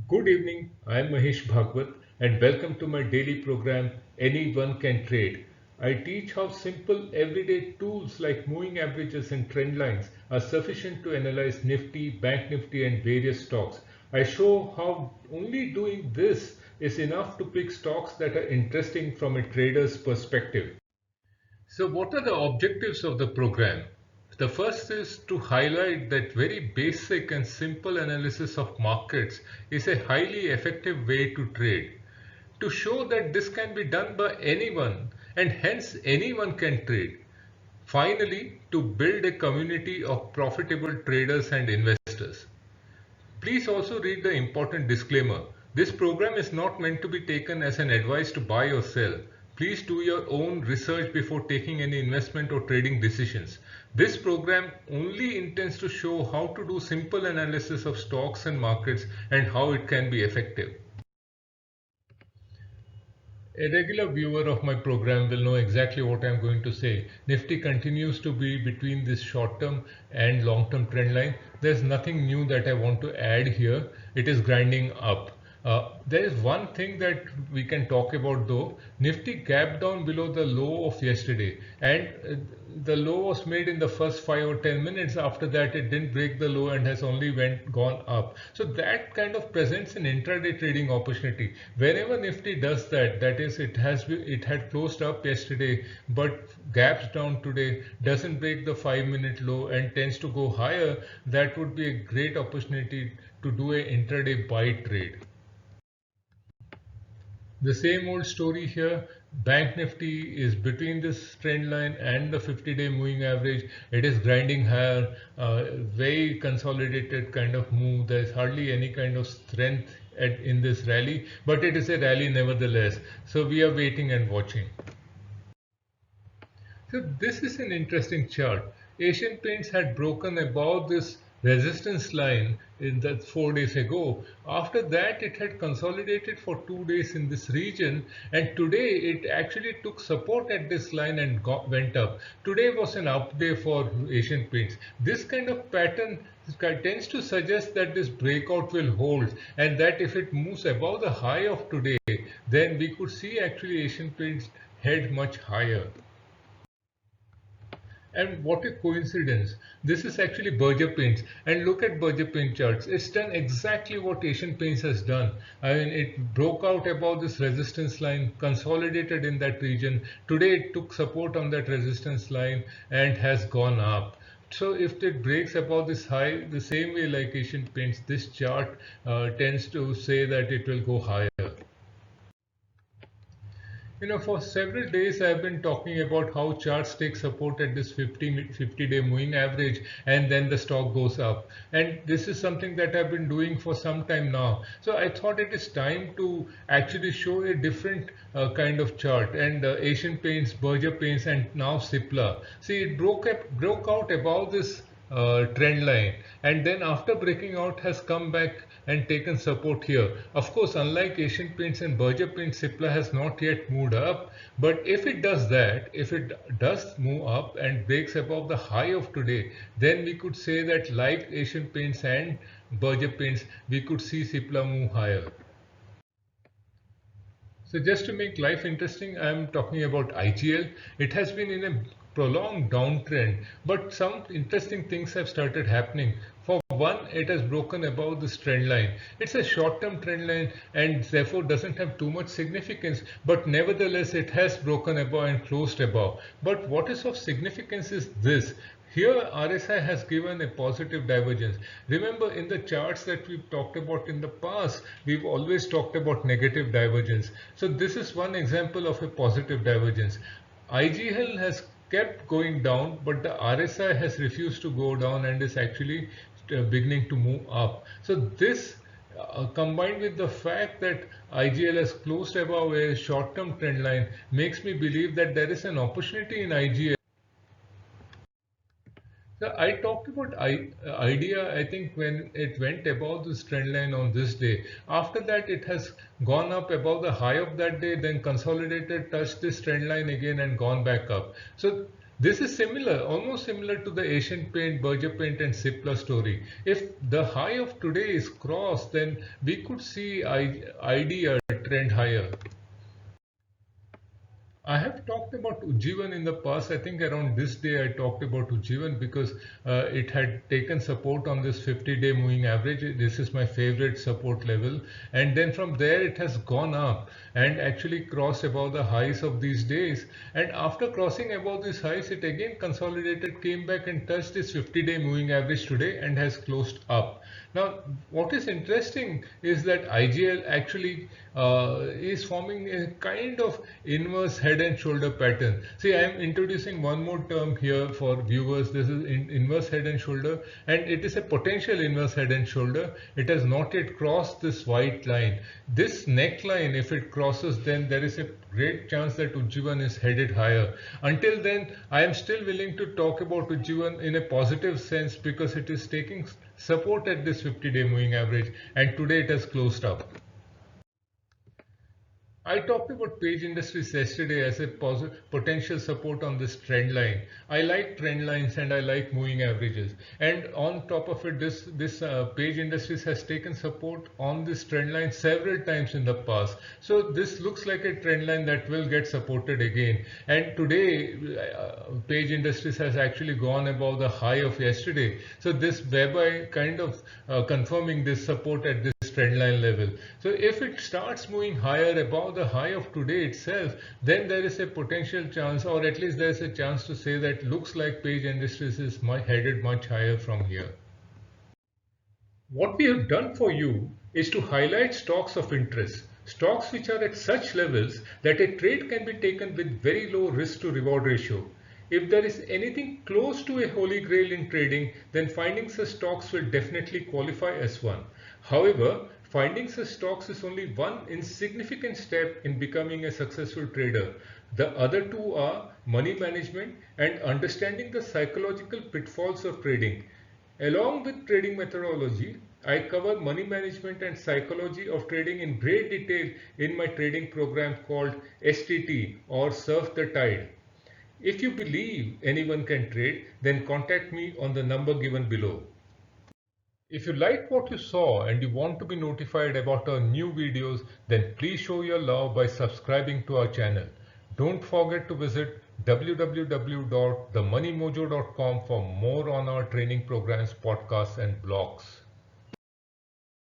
Good evening, I am Mahesh Bhagwat and welcome to my daily program Anyone Can Trade. I teach how simple everyday tools like moving averages and trend lines are sufficient to analyze Nifty, Bank Nifty and various stocks. I show how only doing this is enough to pick stocks that are interesting from a trader's perspective. So, what are the objectives of the program? The first is to highlight that very basic and simple analysis of markets is a highly effective way to trade. To show that this can be done by anyone and hence anyone can trade. Finally, to build a community of profitable traders and investors. Please also read the important disclaimer. This program is not meant to be taken as an advice to buy or sell. Please do your own research before taking any investment or trading decisions. This program only intends to show how to do simple analysis of stocks and markets and how it can be effective. A regular viewer of my program will know exactly what I am going to say. Nifty continues to be between this short term and long term trend line. There's nothing new that I want to add here. It is grinding up. There is one thing that we can talk about though. Nifty gapped down below the low of yesterday, and the low was made in the first 5 or 10 minutes. After that, it didn't break the low and has only gone up. So that kind of presents an intraday trading opportunity. Whenever Nifty does that, that is, it had closed up yesterday, but gaps down today, doesn't break the 5-minute low and tends to go higher. That would be a great opportunity to do a intraday buy trade. The same old story here. Bank Nifty is between this trend line and the 50-day moving average. It is grinding higher, very consolidated kind of move. There's hardly any kind of strength in this rally, but it is a rally nevertheless. So we are waiting and watching. So this is an interesting chart. Asian Paints had broken above this resistance line in that 4 days ago. After that, it had consolidated for 2 days in this region, and today it actually took support at this line and went up. Today was an up day for Asian Paints. This kind of pattern tends to suggest that this breakout will hold, and that if it moves above the high of today, then we could see actually Asian Paints head much higher. And what a coincidence. This is actually Berger Paints. And look at Berger Paint charts. It's done exactly what Asian Paints has done. I mean, it broke out above this resistance line, consolidated in that region. Today it took support on that resistance line and has gone up. So if it breaks above this high, the same way like Asian Paints, this chart tends to say that it will go higher. For several days I've been talking about how charts take support at this 50-day moving average and then the stock goes up. And this is something that I've been doing for some time now. So I thought it is time to actually show a different kind of chart. And Asian Paints, Berger Paints, and now Cipla. See, it broke out above this trend line, and then after breaking out has come back and taken support here. Of course, unlike Asian Paints and Berger Paints, Cipla has not yet moved up, but if it does that, if it does move up and breaks above the high of today, then we could say that like Asian Paints and Berger Paints, we could see Cipla move higher. So just to make life interesting, I am talking about IGL. It has been in a prolonged downtrend, but some interesting things have started happening. For one, it has broken above this trend line. It's a short-term trend line and therefore doesn't have too much significance, but nevertheless it has broken above and closed above. But what is of significance is this. Here RSI has given a positive divergence. Remember, in the charts that we've talked about in the past, we've always talked about negative divergence. So this is one example of a positive divergence. IGL has kept going down, but the RSI has refused to go down and is actually beginning to move up. So this combined with the fact that IGL has closed above a short-term trend line makes me believe that there is an opportunity in IGL. So I talked about idea, I think when it went above this trend line on this day. After that, it has gone up above the high of that day, then consolidated, touched this trend line again and gone back up. So This is similar, almost similar to the Asian Paint, Berger Paint and Cipla story. If the high of today is crossed, then we could see idea trend higher. I have talked about Ujjivan in the past. I think around this day I talked about Ujjivan because it had taken support on this 50-day moving average. This is my favorite support level. And then from there it has gone up and actually crossed above the highs of these days. And after crossing above these highs, it again consolidated, came back and touched this 50-day moving average today and has closed up. Now, what is interesting is that IGL actually is forming a kind of inverse head and shoulder pattern. See, I am introducing one more term here for viewers. This is inverse head and shoulder, and it is a potential inverse head and shoulder. It has not yet crossed this white line. This neckline, if it crosses, then there is a great chance that Ujjivan is headed higher. Until then, I am still willing to talk about Ujjivan in a positive sense because it is taking support at this 50-day moving average, and today it has closed up. I talked about Page Industries yesterday as a potential support on this trend line. I like trend lines and I like moving averages. And on top of it, this Page Industries has taken support on this trend line several times in the past. So this looks like a trend line that will get supported again. And today, Page Industries has actually gone above the high of yesterday. So this whereby kind of confirming this support at this trend line level. So if it starts moving higher above the high of today itself, then there is a potential chance, or at least there is a chance to say that looks like Page Industries is headed much higher from here. What we have done for you is to highlight stocks of interest, stocks which are at such levels that a trade can be taken with very low risk to reward ratio. If there is anything close to a holy grail in trading, then finding such stocks will definitely qualify as one. However, finding such stocks is only one insignificant step in becoming a successful trader. The other two are money management and understanding the psychological pitfalls of trading. Along with trading methodology, I cover money management and psychology of trading in great detail in my trading program called STT, or Surf the Tide. If you believe anyone can trade, then contact me on the number given below. If you like what you saw and you want to be notified about our new videos, then please show your love by subscribing to our channel. Don't forget to visit www.themoneymojo.com for more on our training programs, podcasts and blogs.